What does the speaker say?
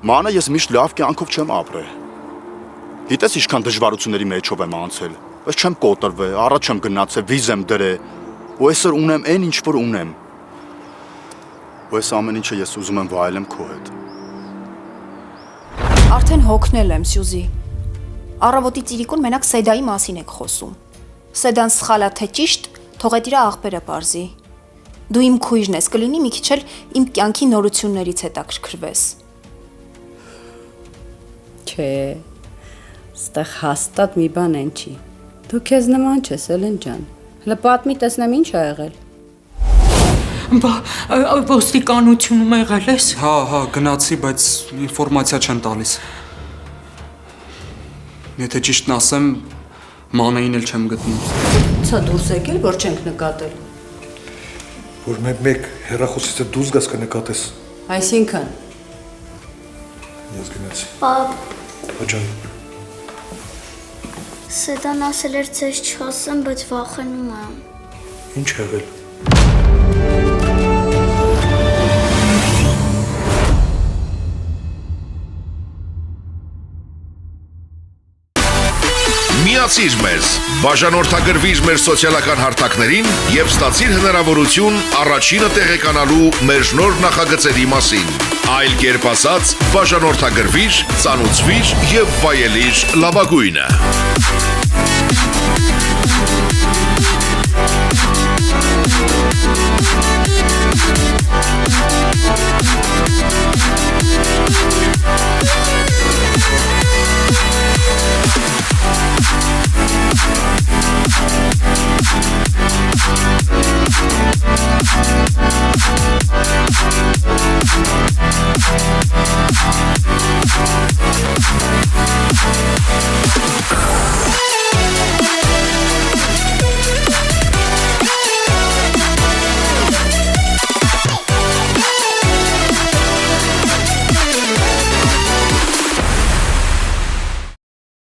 Մանա ես միշտ լավ կյանքով չեմ ապրել։ Գիտես ինչքան դժվարությունների մեջով եմ անցել։ Ես չեմ կոտրվել, առաջ եմ գնացել, վիզ եմ դրել, ու այսօր ունեմ այն ինչ որ ունեմ։ Ու այս ամեն ինչը ես ուզում եմ վայելեմ քո հետ։ Արդեն հոգնել եմ, Սյուզի։ Առավոտի ծիրիկուն մենակ Սեդայի մասին եք խոսում։ Սեդան սխալա թե ճիշտ, թող այդ իր աղբերը պարզի։ Դու իմ քույրն ես, կլինի մի քիչ էլ իմ կյանքի նորություններից հետաքրքրվես։ Չէ, ստեղ հաստատ մի բան են չի։ Դու քեզ նման չես, Էլեն ջան։ Հələ պատմի տեսնեմ ինչ ա եղել։ Ոստիկանությունում եղել ես։ Հա, գնացի, բայց ինֆորմացիա չեն տալիս։ Եթե ճիշտն ասեմ, Մանեին էլ չեմ գտնում։ Սա դուրս եկել, որ չենք նկատել։ Որ մեկ հեռախոսից դուրս գաս կնկատես։ Այսինքն։ Ես գնացի։ Պապ։ Աջան։ Սեդան ասել էր ձեզ չխոսեմ, բայց վախենում եմ։ Ինչ եղել։ Միացիր մեզ, բաժանորդագրվիր մեր սոցիալական հարթակներին և ստացիր հնարավորություն առաջինը տեղեկանալու մեր նոր նախագծերի մասին։ Այլ կերպ ասած, բաժանորդագրվիր, ծանուցվիր և վայելիր լավագույնը։